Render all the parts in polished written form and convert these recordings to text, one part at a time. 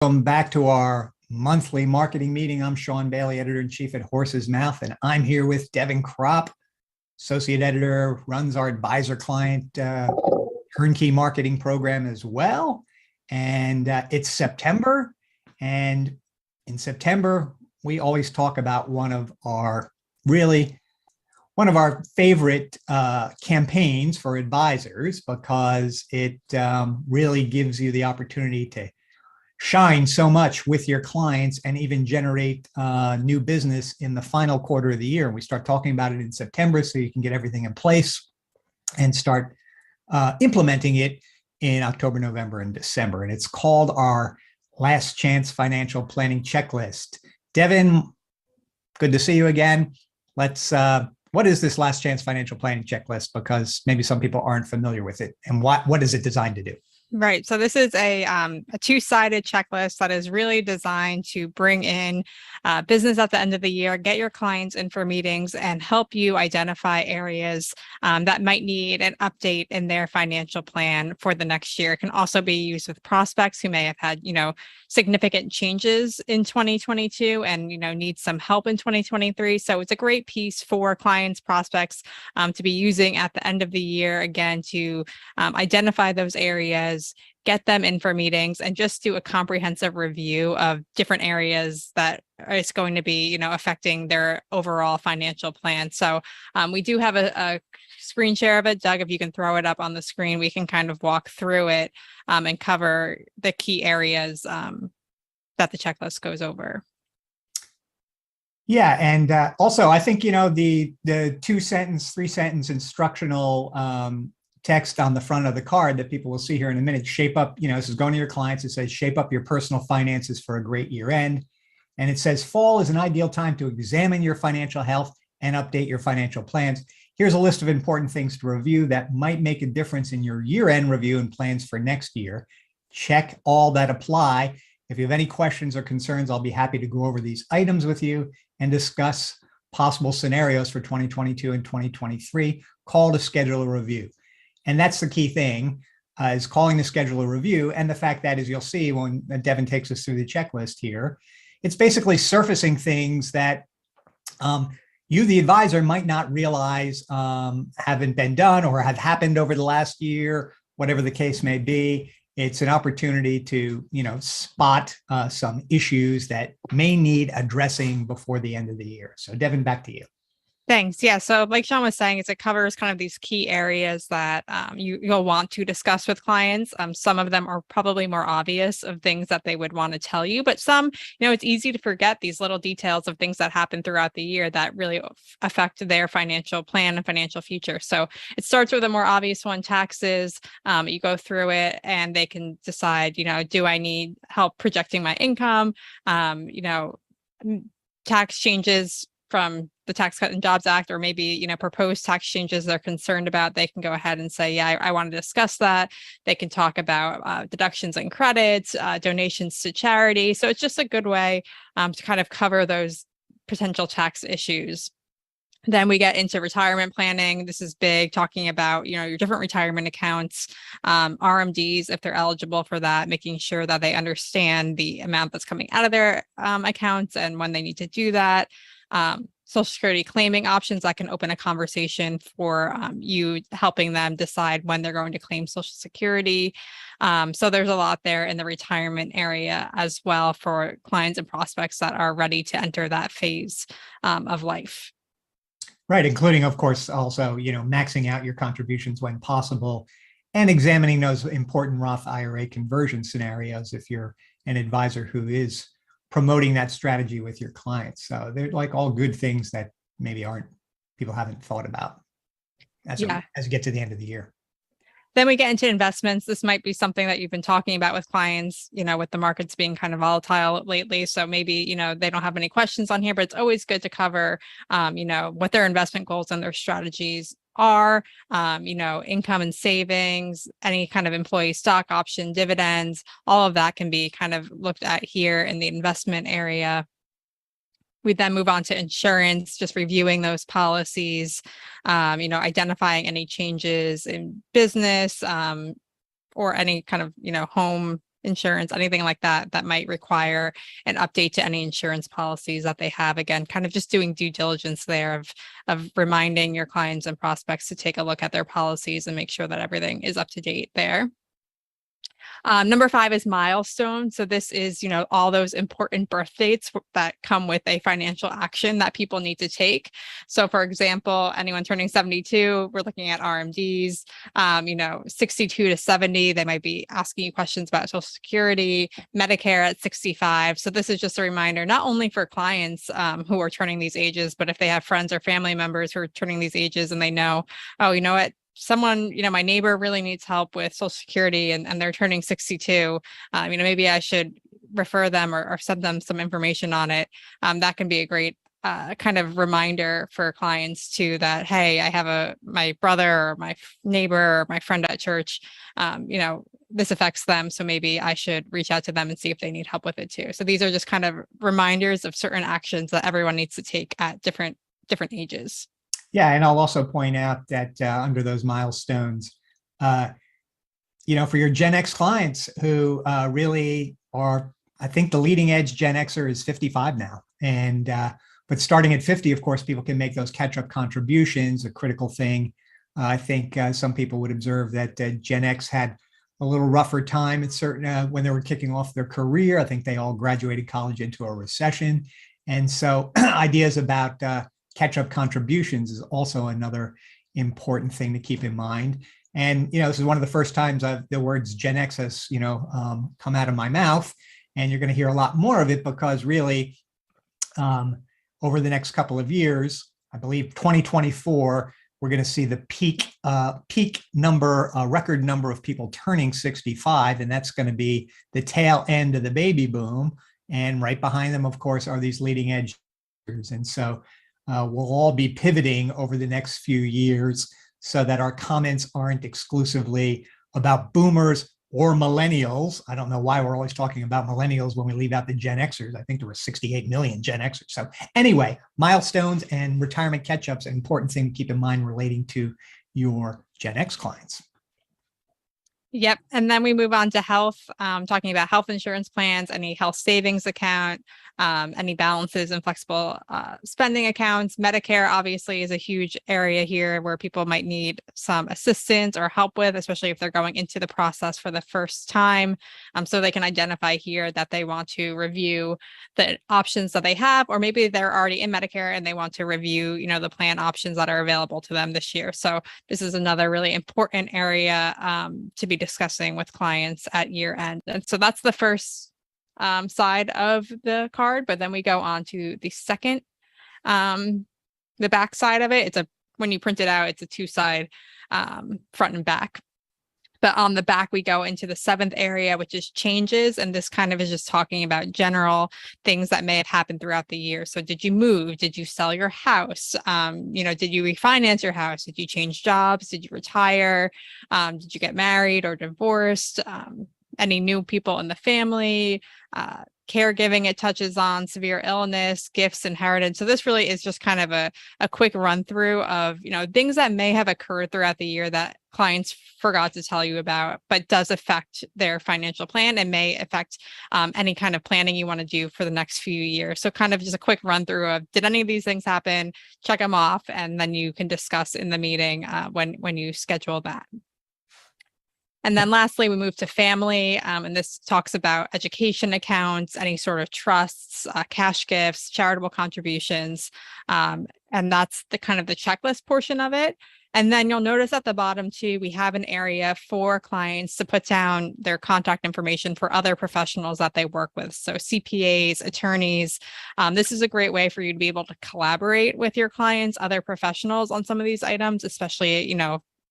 Welcome back to our monthly marketing meeting. I'm Sean Bailey, editor-in-chief at Horse's Mouth, and I'm here with Devin Kropp, associate editor, runs our advisor client turnkey marketing program as well. And it's September, and in September, we always talk about one of our favorite campaigns for advisors, because it really gives you the opportunity to shine so much with your clients and even generate new business in the final quarter of the year. And we start talking about it in September so you can get everything in place and start implementing it in October, November, and December. And it's called our Last Chance Financial Planning Checklist. Devin, good to see you again. What is this Last Chance Financial Planning Checklist? Because maybe some people aren't familiar with it. And what is it designed to do? Right. So this is a two-sided checklist that is really designed to bring in business at the end of the year, get your clients in for meetings, and help you identify areas that might need an update in their financial plan for the next year. It can also be used with prospects who may have had, significant changes in 2022 and, need some help in 2023. So it's a great piece for clients, prospects to be using at the end of the year, again, to identify those areas, get them in for meetings, and just do a comprehensive review of different areas that it's going to be, affecting their overall financial plan. So we do have a screen share of it. Doug, if you can throw it up on the screen, we can kind of walk through it and cover the key areas that the checklist goes over. Yeah, and also I think, the 2-sentence, 3-sentence instructional text on the front of the card that people will see here in a minute, shape up, this is going to your clients. It says, shape up your personal finances for a great year end. And it says, fall is an ideal time to examine your financial health and update your financial plans. Here's a list of important things to review that might make a difference in your year-end review and plans for next year. Check all that apply. If you have any questions or concerns, I'll be happy to go over these items with you and discuss possible scenarios for 2022 and 2023. Call to schedule a review. And that's the key thing, is calling to schedule a review. And the fact that, as you'll see when Devin takes us through the checklist here, it's basically surfacing things that you, the advisor, might not realize haven't been done or have happened over the last year, whatever the case may be. It's an opportunity to, spot some issues that may need addressing before the end of the year. So Devin, back to you. Thanks. Yeah. So like Sean was saying, it covers kind of these key areas that you'll want to discuss with clients. Some of them are probably more obvious of things that they would want to tell you, but some, it's easy to forget these little details of things that happen throughout the year that really affect their financial plan and financial future. So it starts with a more obvious one, taxes. You go through it and they can decide, do I need help projecting my income? Tax changes from the Tax Cut and Jobs Act, or maybe, proposed tax changes they're concerned about. They can go ahead and say, yeah, I want to discuss that. They can talk about deductions and credits, donations to charity. So it's just a good way to kind of cover those potential tax issues. Then we get into retirement planning. This is big, talking about, your different retirement accounts, RMDs, if they're eligible for that, making sure that they understand the amount that's coming out of their accounts and when they need to do that. Social Security claiming options that can open a conversation for you, helping them decide when they're going to claim Social Security. So there's a lot there in the retirement area as well for clients and prospects that are ready to enter that phase of life. Right, including, of course, also, maxing out your contributions when possible and examining those important Roth IRA conversion scenarios if you're an advisor who is promoting that strategy with your clients. So they're like all good things that maybe people haven't thought about as you get to the end of the year. Then we get into investments. This might be something that you've been talking about with clients, with the markets being kind of volatile lately. So maybe, they don't have any questions on here, but it's always good to cover, what their investment goals and their strategies are, income and savings, any kind of employee stock option, dividends, all of that can be kind of looked at here in the investment area. We then move on to insurance, just reviewing those policies, identifying any changes in business or any kind of, home insurance, anything like that, that might require an update to any insurance policies that they have. Again, kind of just doing due diligence there of reminding your clients and prospects to take a look at their policies and make sure that everything is up to date there. Number 5 is milestone. So this is, all those important birth dates that come with a financial action that people need to take. So for example, anyone turning 72, we're looking at RMDs, 62 to 70, they might be asking you questions about Social Security, Medicare at 65. So this is just a reminder, not only for clients who are turning these ages, but if they have friends or family members who are turning these ages and they know, oh, you know what? Someone, my neighbor really needs help with Social Security and they're turning 62, maybe I should refer them or send them some information on it. That can be a great kind of reminder for clients too, that, hey, I have my brother or my neighbor or my friend at church, this affects them. So maybe I should reach out to them and see if they need help with it too. So these are just kind of reminders of certain actions that everyone needs to take at different ages. Yeah, and I'll also point out that under those milestones, for your Gen X clients who really are, I think the leading edge Gen Xer is 55 now. And but starting at 50, of course, people can make those catch-up contributions, a critical thing. I think some people would observe that Gen X had a little rougher time at certain when they were kicking off their career. I think they all graduated college into a recession. And so ideas about catch-up contributions is also another important thing to keep in mind. And, this is one of the first times the words Gen X has, come out of my mouth, and you're going to hear a lot more of it because really over the next couple of years, I believe 2024, we're going to see the peak number, record number of people turning 65, and that's going to be the tail end of the baby boom. And right behind them, of course, are these leading edge. And so we'll all be pivoting over the next few years so that our comments aren't exclusively about boomers or millennials. I don't know why we're always talking about millennials when we leave out the Gen Xers. I think there were 68 million Gen Xers. So anyway, milestones and retirement catch-ups, an important thing to keep in mind relating to your Gen X clients. Yep. And then we move on to health, talking about health insurance plans, any health savings account, any balances in flexible spending accounts. Medicare obviously is a huge area here where people might need some assistance or help with, especially if they're going into the process for the first time. So they can identify here that they want to review the options that they have, or maybe they're already in Medicare and they want to review, the plan options that are available to them this year. So this is another really important area to be discussing with clients at year end. And so that's the first side of the card, but then we go on to the second, the back side of it. When you print it out, it's a 2-side front and back. But on the back, we go into the 7th area, which is changes. And this kind of is just talking about general things that may have happened throughout the year. So did you move? Did you sell your house? Did you refinance your house? Did you change jobs? Did you retire? Did you get married or divorced? Any new people in the family? Caregiving, it touches on severe illness, gifts, inheritance. So this really is just kind of a quick run through of, things that may have occurred throughout the year that clients forgot to tell you about, but does affect their financial plan and may affect any kind of planning you want to do for the next few years. So kind of just a quick run through of, did any of these things happen? Check them off, and then you can discuss in the meeting when you schedule that. And then lastly, we move to family, and this talks about education accounts, any sort of trusts, cash gifts, charitable contributions, and that's the kind of the checklist portion of it. And then you'll notice at the bottom too, we have an area for clients to put down their contact information for other professionals that they work with. So CPAs, attorneys. This is a great way for you to be able to collaborate with your clients, other professionals on some of these items, especially,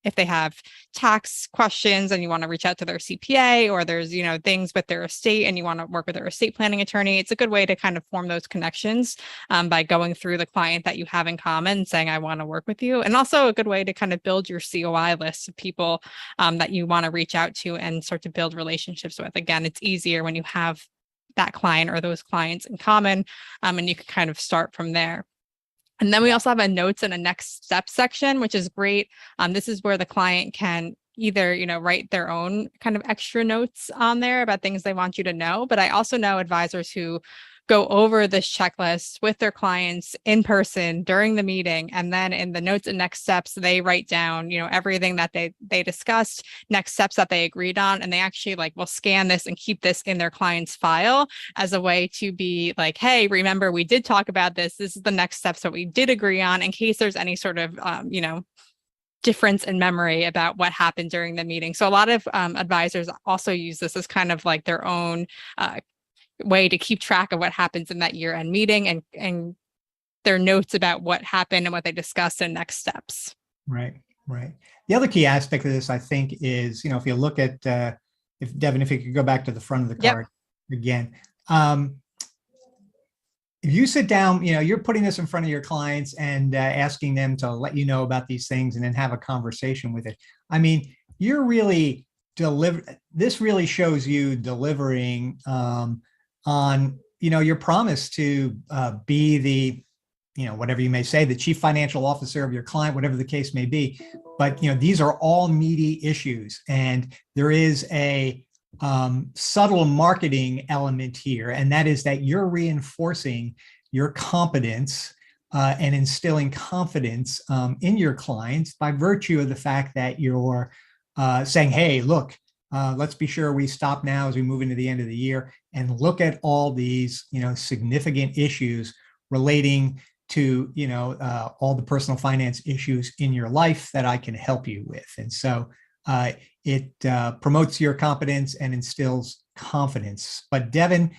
if they have tax questions and you want to reach out to their CPA, or there's, things with their estate and you want to work with their estate planning attorney. It's a good way to kind of form those connections by going through the client that you have in common and saying, I want to work with you. And also a good way to kind of build your COI list of people that you want to reach out to and start to build relationships with. Again, it's easier when you have that client or those clients in common, and you can kind of start from there. And then we also have a notes and a next step section, which is great. This is where the client can either, write their own kind of extra notes on there about things they want you to know. But I also know advisors who go over this checklist with their clients in person during the meeting. And then in the notes and next steps, they write down, everything that they discussed, next steps that they agreed on. And they actually will scan this and keep this in their client's file as a way to be like, hey, remember, we did talk about this. This is the next steps that we did agree on, in case there's any sort of, difference in memory about what happened during the meeting. So a lot of advisors also use this as kind of like their own way to keep track of what happens in that year-end meeting, and their notes about what happened and what they discussed and next steps. Right. The other key aspect of this, I think, is, if you look at, if Devin, if you could go back to the front of the card again, if you sit down, you're putting this in front of your clients and asking them to let you know about these things and then have a conversation with it. I mean, you're really this really shows you delivering on, your promise to be the, whatever you may say, the chief financial officer of your client, whatever the case may be. But, these are all meaty issues, and there is a subtle marketing element here, and that is that you're reinforcing your competence and instilling confidence in your clients by virtue of the fact that you're saying, hey, look, let's be sure we stop now as we move into the end of the year and look at all these, significant issues relating to, all the personal finance issues in your life that I can help you with. And so it promotes your competence and instills confidence. But Devin,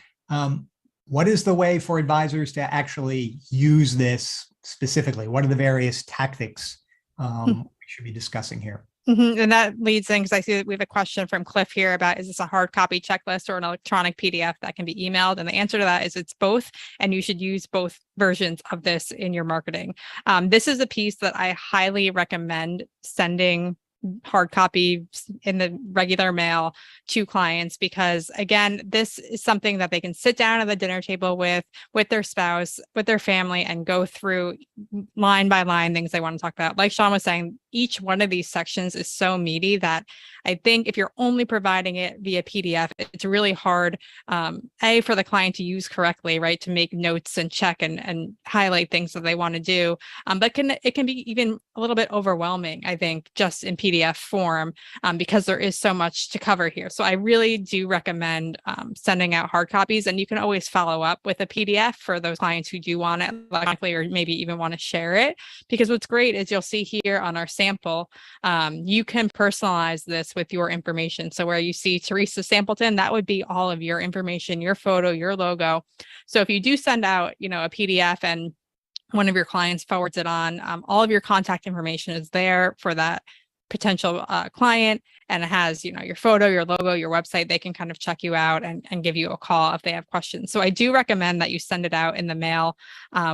what is the way for advisors to actually use this specifically? What are the various tactics we should be discussing here? And that leads in, because I see that we have a question from Cliff here about, is this a hard copy checklist or an electronic PDF that can be emailed? And the answer to that is it's both, and you should use both versions of this in your marketing. This is a piece that I highly recommend sending hard copy in the regular mail to clients, because again, this is something that they can sit down at the dinner table with their spouse, with their family, and go through line by line things they want to talk about. Like Sean was saying, each one of these sections is so meaty that I think if you're only providing it via PDF, it's really hard, for the client to use correctly, right? To make notes and check and highlight things that they want to do. But it can be even a little bit overwhelming, I think, just in PDF form, because there is so much to cover here. So I really do recommend sending out hard copies, and you can always follow up with a PDF for those clients who do want it electronically or maybe even want to share it. Because what's great is you'll see here on our sample, you can personalize this with your information. So where you see Teresa Sampleton, that would be all of your information, your photo, your logo. So if you do send out, a PDF and one of your clients forwards it on, all of your contact information is there for that potential client, and it has, your photo, your logo, your website. They can kind of check you out and give you a call if they have questions. So I do recommend that you send it out in the mail.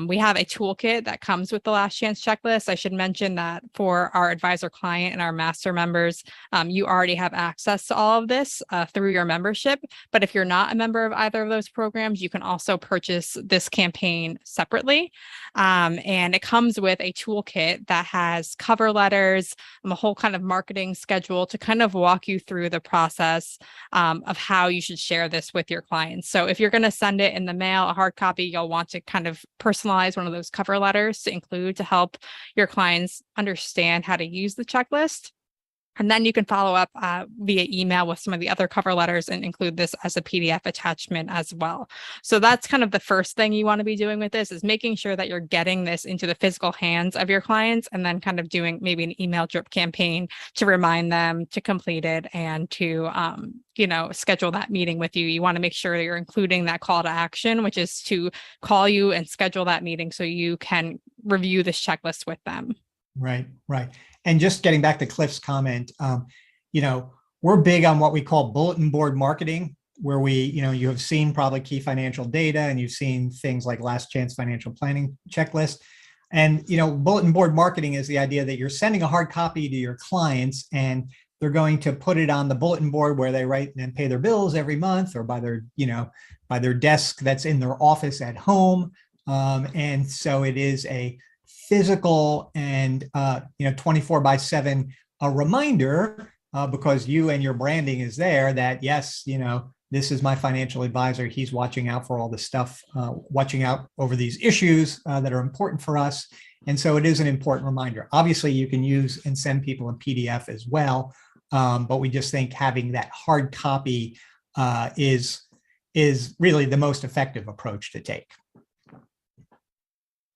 We have a toolkit that comes with the last chance checklist. I should mention that for our advisor client and our master members, you already have access to all of this through your membership. But if you're not a member of either of those programs, you can also purchase this campaign separately. And it comes with a toolkit that has cover letters, a whole kind of marketing schedule to kind of walk you through the process of how you should share this with your clients. So if you're going to send it in the mail, a hard copy, you'll want to kind of personalize one of those cover letters to include to help your clients understand how to use the checklist. And then you can follow up via email with some of the other cover letters and include this as a PDF attachment as well. So that's kind of the first thing you want to be doing with this, is making sure that you're getting this into the physical hands of your clients, and then kind of doing maybe an email drip campaign to remind them to complete it and to, schedule that meeting with you. You want to make sure that you're including that call to action, which is to call you and schedule that meeting so you can review this checklist with them. Right. And just getting back to Cliff's comment, we're big on what we call bulletin board marketing, where you have seen probably key financial data, and you've seen things like last chance financial planning checklist. And, bulletin board marketing is the idea that you're sending a hard copy to your clients, and they're going to put it on the bulletin board where they write and pay their bills every month, or by their desk that's in their office at home. And so it is a physical and 24/7 a reminder because you and your branding is there that, yes, this is my financial advisor. He's watching out for all the stuff, watching out over these issues that are important for us. And so it is an important reminder. Obviously, you can use and send people in PDF as well. But we just think having that hard copy is really the most effective approach to take.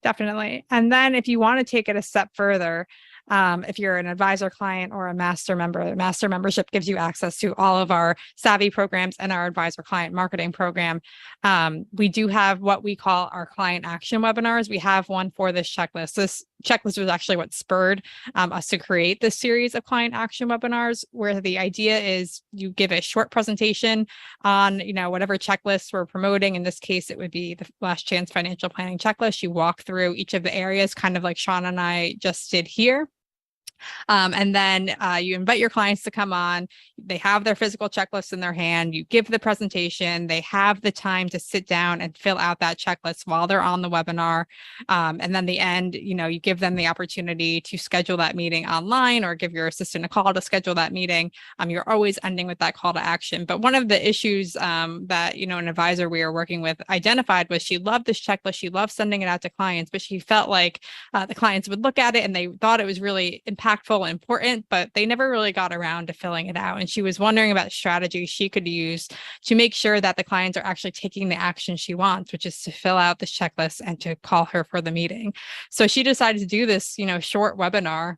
Definitely. And then if you want to take it a step further, if you're an advisor client or a master member, the master membership gives you access to all of our savvy programs and our advisor client marketing program. We do have what we call our client action webinars. We have one for this checklist. This checklist was actually what spurred us to create this series of client action webinars, where the idea is you give a short presentation on, whatever checklist we're promoting. In this case, it would be the Last Chance Financial Planning Checklist. You walk through each of the areas, kind of like Sean and I just did here. And then you invite your clients to come on. They have their physical checklist in their hand. You give the presentation. They have the time to sit down and fill out that checklist while they're on the webinar. And then the end, you give them the opportunity to schedule that meeting online or give your assistant a call to schedule that meeting. You're always ending with that call to action. But one of the issues that, an advisor we were working with identified was she loved this checklist. She loved sending it out to clients, but she felt like the clients would look at it and they thought it was really impactful and important, but they never really got around to filling it out. And she was wondering about strategies she could use to make sure that the clients are actually taking the action she wants, which is to fill out this checklist and to call her for the meeting. So she decided to do this, short webinar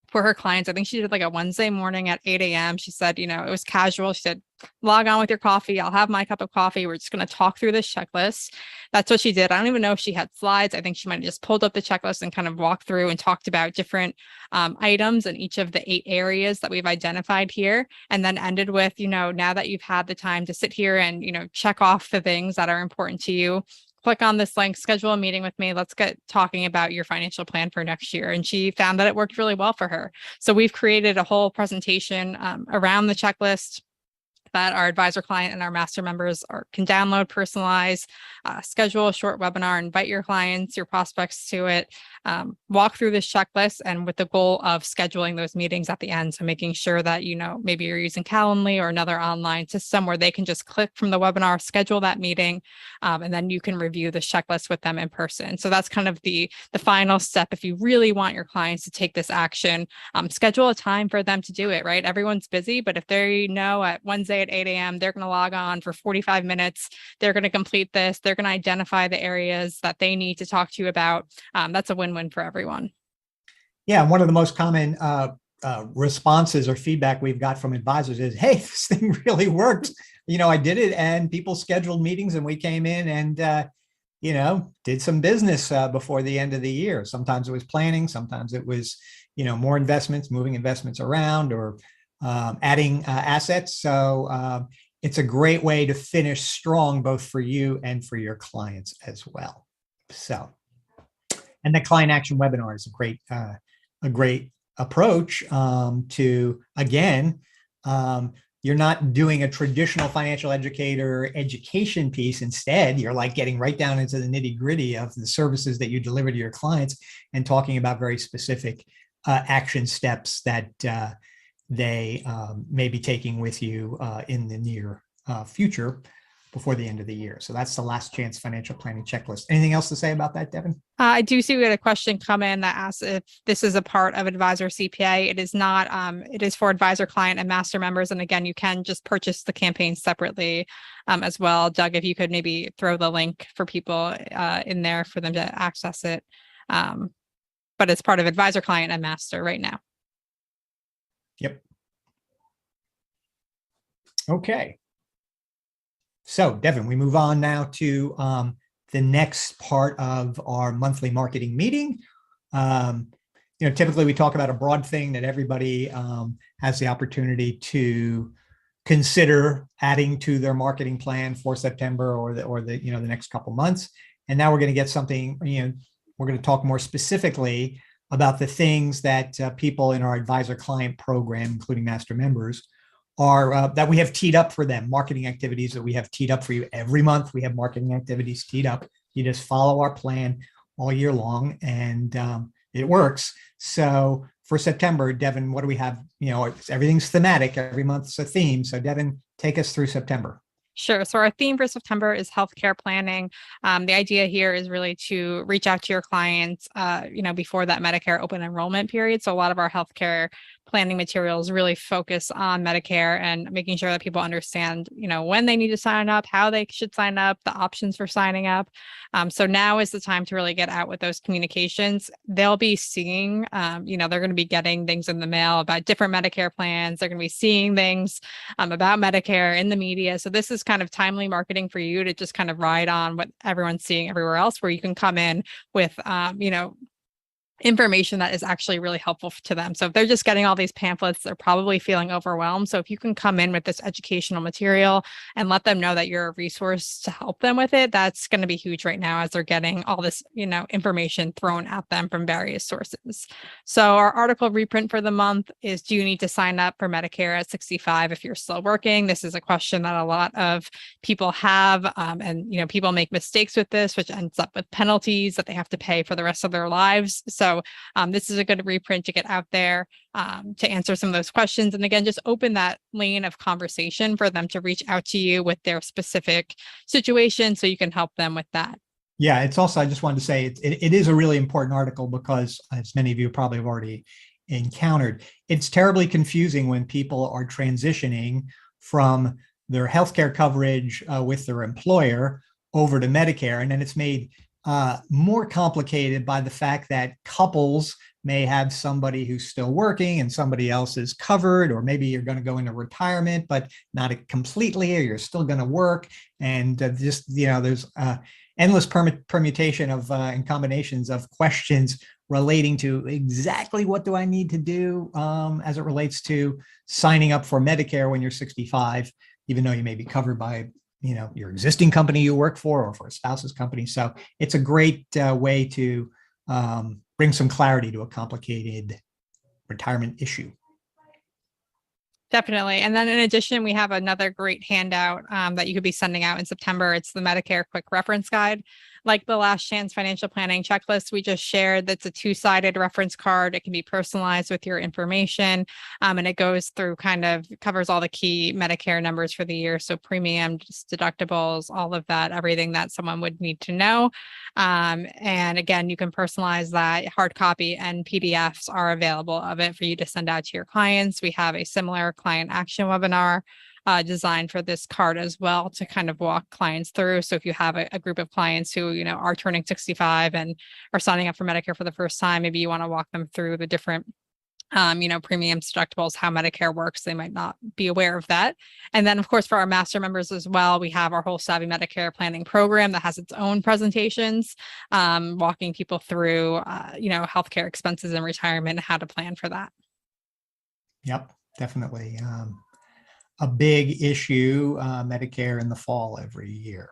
for her clients. I think she did like a Wednesday morning at 8 a.m. She said, it was casual. She said, log on with your coffee. I'll have my cup of coffee. We're just going to talk through this checklist. That's what she did. I don't even know if she had slides. I think she might have just pulled up the checklist and kind of walked through and talked about different items in each of the 8 areas that we've identified here. And then ended with, now that you've had the time to sit here and, check off the things that are important to you, click on this link, schedule a meeting with me. Let's get talking about your financial plan for next year. And she found that it worked really well for her. So we've created a whole presentation around the checklist that our advisor client and our master members can download, personalize, schedule a short webinar, invite your clients, your prospects to it, walk through this checklist, and with the goal of scheduling those meetings at the end. So making sure that, maybe you're using Calendly or another online system where they can just click from the webinar, schedule that meeting, and then you can review the checklist with them in person. So that's kind of the final step. If you really want your clients to take this action, schedule a time for them to do it, right? Everyone's busy, but if they know at Wednesday at 8 a.m., they're going to log on for 45 minutes. They're going to complete this. They're going to identify the areas that they need to talk to you about. That's a win-win for everyone. Yeah. One of the most common responses or feedback we've got from advisors is, hey, this thing really worked. I did it and people scheduled meetings and we came in and, did some business before the end of the year. Sometimes it was planning. Sometimes it was, more investments, moving investments around or adding assets. So it's a great way to finish strong, both for you and for your clients as well. So, and the client action webinar is a great approach to, again, you're not doing a traditional financial educator education piece. Instead, you're like getting right down into the nitty gritty of the services that you deliver to your clients and talking about very specific action steps that they may be taking with you in the near future before the end of the year. So that's the Last Chance Financial Planning Checklist. Anything else to say about that, Devin? I do see we had a question come in that asks if this is a part of Advisor CPA. It is not. It is for advisor client and master members. And again, you can just purchase the campaign separately as well. Doug, if you could maybe throw the link for people in there for them to access it. But it's part of advisor client and master right now. Yep. Okay. So, Devin, we move on now to the next part of our monthly marketing meeting. Typically we talk about a broad thing that everybody has the opportunity to consider adding to their marketing plan for September or the next couple months. And now we're going to get something. We're going to talk more specifically about the things that people in our advisor client program, including master members, are that we have teed up for them, marketing activities that we have teed up for you every month. We have marketing activities teed up. You just follow our plan all year long and it works. So for September, Devin, what do we have? Everything's thematic. Every month's a theme. So Devin, take us through September. Sure. So our theme for September is healthcare planning. The idea here is really to reach out to your clients, before that Medicare open enrollment period. So a lot of our healthcare planning materials really focus on Medicare and making sure that people understand, when they need to sign up, how they should sign up, the options for signing up. So now is the time to really get out with those communications. They'll be seeing, they're going to be getting things in the mail about different Medicare plans. They're going to be seeing things about Medicare in the media. So this is kind of timely marketing for you to just kind of ride on what everyone's seeing everywhere else, where you can come in with, information that is actually really helpful to them. So if they're just getting all these pamphlets, they're probably feeling overwhelmed. So if you can come in with this educational material and let them know that you're a resource to help them with it, that's going to be huge right now as they're getting all this, information thrown at them from various sources. So our article reprint for the month is, do you need to sign up for Medicare at 65 if you're still working? This is a question that a lot of people have. And people make mistakes with this, which ends up with penalties that they have to pay for the rest of their lives. So this is a good reprint to get out there to answer some of those questions. And again, just open that lane of conversation for them to reach out to you with their specific situation so you can help them with that. Yeah, it's also, I just wanted to say it is a really important article because, as many of you probably have already encountered, it's terribly confusing when people are transitioning from their healthcare coverage with their employer over to Medicare. And then it's made more complicated by the fact that couples may have somebody who's still working and somebody else is covered, or maybe you're going to go into retirement, but not completely, or you're still going to work. And there's endless permutation of and combinations of questions relating to exactly what do I need to do as it relates to signing up for Medicare when you're 65, even though you may be covered by your existing company you work for or for a spouse's company. So it's a great way to bring some clarity to a complicated retirement issue. Definitely. And then in addition, we have another great handout that you could be sending out in September. It's the Medicare Quick Reference Guide. Like the Last Chance Financial Planning Checklist we just shared, that's a two-sided reference card. It can be personalized with your information. And it goes through covers all the key Medicare numbers for the year. So premiums, deductibles, all of that, everything that someone would need to know. And again, you can personalize that. Hard copy and PDFs are available of it for you to send out to your clients. We have a similar client action webinar designed for this card as well to kind of walk clients through. So if you have a group of clients who, are turning 65 and are signing up for Medicare for the first time, maybe you want to walk them through the different premiums, deductibles, how Medicare works. They might not be aware of that. And then, of course, for our master members as well, we have our whole Savvy Medicare planning program that has its own presentations, walking people through, healthcare expenses and retirement and how to plan for that. Yep, definitely. A big issue, Medicare in the fall every year.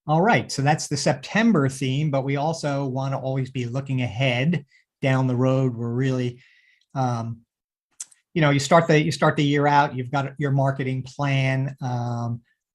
All right, so that's the September theme, but we also want to always be looking ahead down the road. We're really, you start the year out, you've got your marketing plan.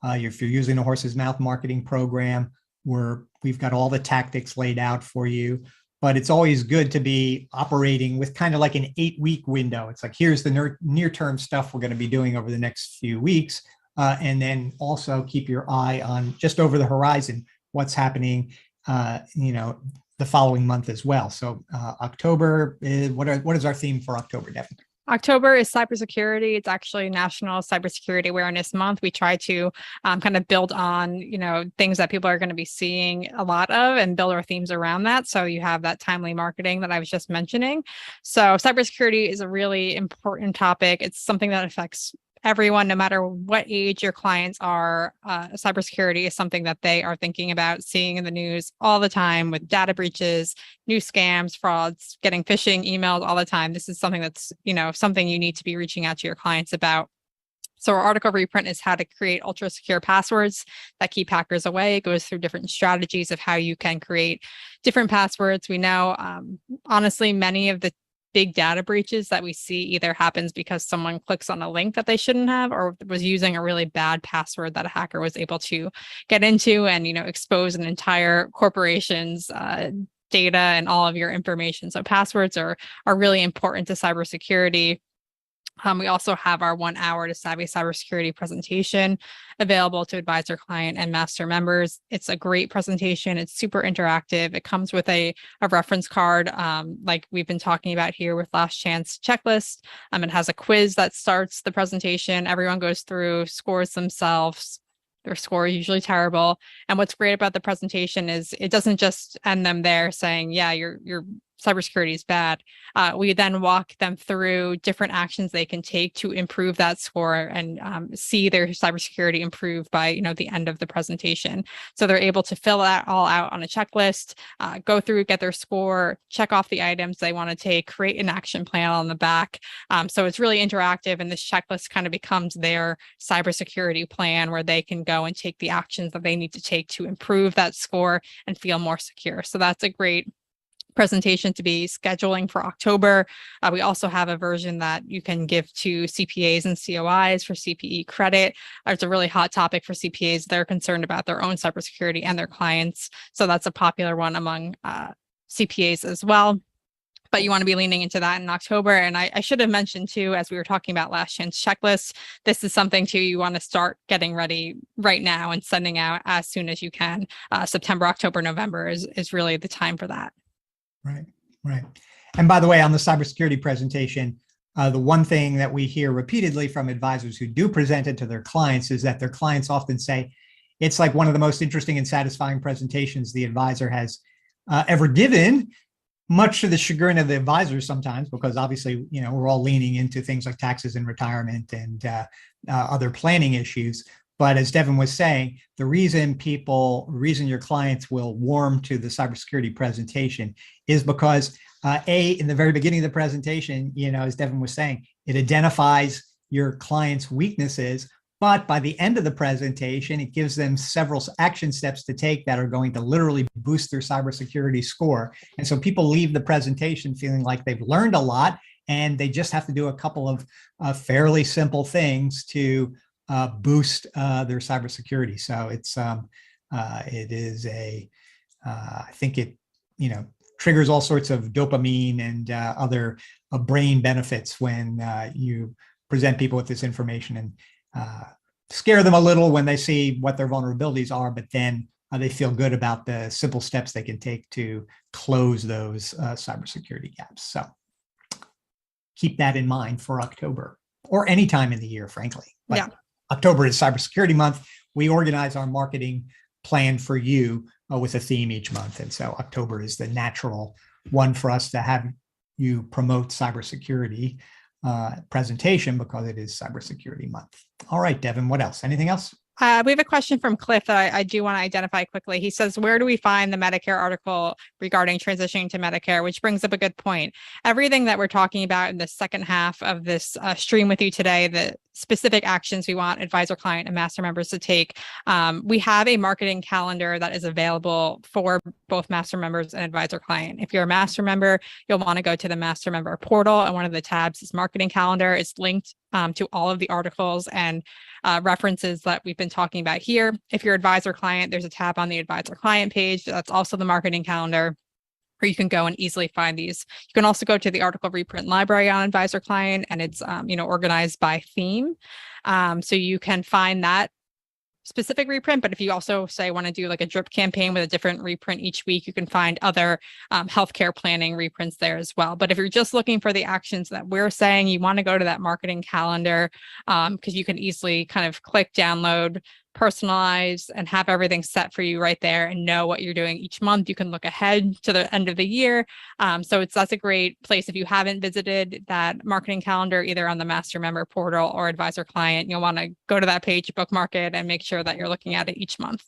If you're using a horse's mouth marketing program, we've got all the tactics laid out for you. But it's always good to be operating with kind of like an 8-week window. It's like, here's the near-term stuff we're going to be doing over the next few weeks. And then also keep your eye on just over the horizon, what's happening, the following month as well. So October, what is our theme for October, Devin? October is cybersecurity. It's actually National Cybersecurity Awareness Month. We try to kind of build on, things that people are going to be seeing a lot of and build our themes around that. So you have that timely marketing that I was just mentioning. So cybersecurity is a really important topic. It's something that affects everyone, no matter what age your clients are. Cybersecurity is something that they are thinking about, seeing in the news all the time with data breaches, new scams, frauds, getting phishing emails all the time. This is something that's, something you need to be reaching out to your clients about. So our article reprint is how to create ultra secure passwords that keep hackers away. It goes through different strategies of how you can create different passwords. We know, honestly, many of the big data breaches that we see either happens because someone clicks on a link that they shouldn't have, or was using a really bad password that a hacker was able to get into and, expose an entire corporation's data and all of your information. So passwords are really important to cybersecurity. We also have our 1 hour to savvy cybersecurity presentation available to advisor, client, and master members. It's a great presentation. It's super interactive. It comes with a reference card, like we've been talking about here with Last Chance Checklist. It has a quiz that starts the presentation. Everyone goes through, scores themselves. Their score is usually terrible. And what's great about the presentation is it doesn't just end them there saying, yeah, your cybersecurity is bad. We then walk them through different actions they can take to improve that score and see their cybersecurity improve by the end of the presentation. So they're able to fill that all out on a checklist, go through, get their score, check off the items they want to take, create an action plan on the back. So it's really interactive, and this checklist kind of becomes their cybersecurity plan where they can go and take the actions that they need to take to improve that score and feel more secure. So that's a great presentation to be scheduling for October. We also have a version that you can give to CPAs and COIs for CPE credit. It's a really hot topic for CPAs. They're concerned about their own cybersecurity and their clients. So that's a popular one among CPAs as well. But you want to be leaning into that in October. And I should have mentioned too, as we were talking about Last Chance Checklist, this is something too you want to start getting ready right now and sending out as soon as you can. September, October, November is really the time for that. Right, right. And by the way, on the cybersecurity presentation, the one thing that we hear repeatedly from advisors who do present it to their clients is that their clients often say, it's like one of the most interesting and satisfying presentations the advisor has ever given, much to the chagrin of the advisors sometimes, because obviously, we're all leaning into things like taxes and retirement and other planning issues. But as Devin was saying, the reason your clients will warm to the cybersecurity presentation is because in the very beginning of the presentation, as Devin was saying, it identifies your client's weaknesses, but by the end of the presentation, it gives them several action steps to take that are going to literally boost their cybersecurity score. And so people leave the presentation feeling like they've learned a lot, and they just have to do a couple of fairly simple things to boost their cybersecurity. So it is I think it triggers all sorts of dopamine and other brain benefits when you present people with this information and scare them a little when they see what their vulnerabilities are, but then they feel good about the simple steps they can take to close those cybersecurity gaps. So keep that in mind for October or any time in the year, frankly. But yeah. October is Cybersecurity Month. We organize our marketing plan for you with a theme each month. And so October is the natural one for us to have you promote cybersecurity presentation because it is Cybersecurity Month. All right, Devin, what else? Anything else? We have a question from Cliff that I do want to identify quickly. He says, where do we find the Medicare article regarding transitioning to Medicare? Which brings up a good point. Everything that we're talking about in the second half of this stream with you today, the specific actions we want advisor, client, and master members to take. We have a marketing calendar that is available for both master members and advisor client. If you're a master member, you'll want to go to the master member portal, and one of the tabs is marketing calendar. It's linked to all of the articles and references that we've been talking about here. If you're advisor client, there's a tab on the advisor client page. That's also the marketing calendar, where you can go and easily find these. You can also go to the article reprint library on advisor client, and it's organized by theme. So you can find that specific reprint, but if you also say want to do like a drip campaign with a different reprint each week, you can find other healthcare planning reprints there as well. But if you're just looking for the actions that we're saying, you want to go to that marketing calendar because you can easily kind of click, download, personalize, and have everything set for you right there and know what you're doing each month. You can look ahead to the end of the year. So that's a great place. If you haven't visited that marketing calendar, either on the master member portal or advisor client, you'll want to go to that page, bookmark it, and make sure that you're looking at it each month.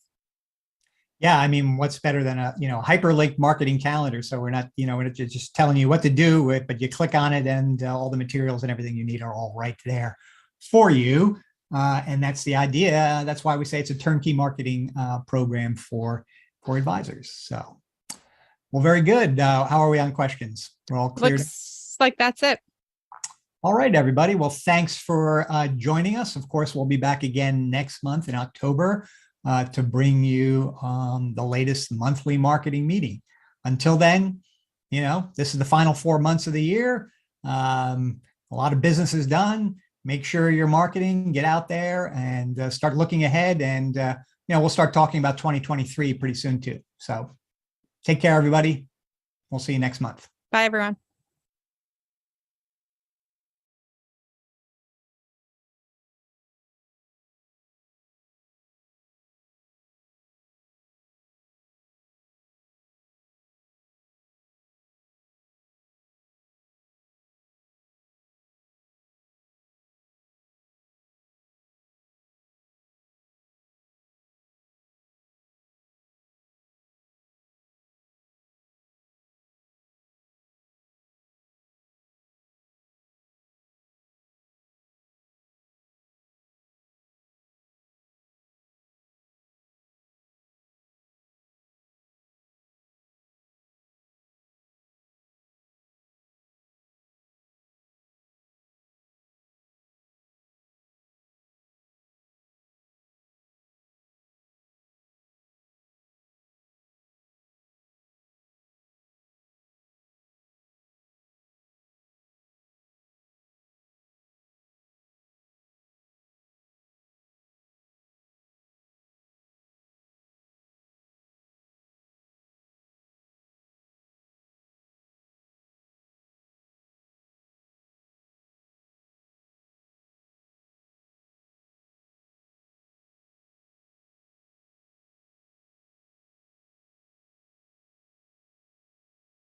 Yeah, I mean, what's better than a hyperlinked marketing calendar? So we're not just telling you what to do, but you click on it, and all the materials and everything you need are all right there for you. And that's the idea. That's why we say it's a turnkey marketing program for advisors. So, well, very good. How are we on questions? We're all clear. Looks like that's it. All right, everybody. Well, thanks for joining us. Of course, we'll be back again next month in October to bring you the latest monthly marketing meeting. until then, this is the final 4 months of the year. A lot of business is done. Make sure you're marketing, get out there and start looking ahead. And, we'll start talking about 2023 pretty soon too. So take care, everybody. We'll see you next month. Bye, everyone.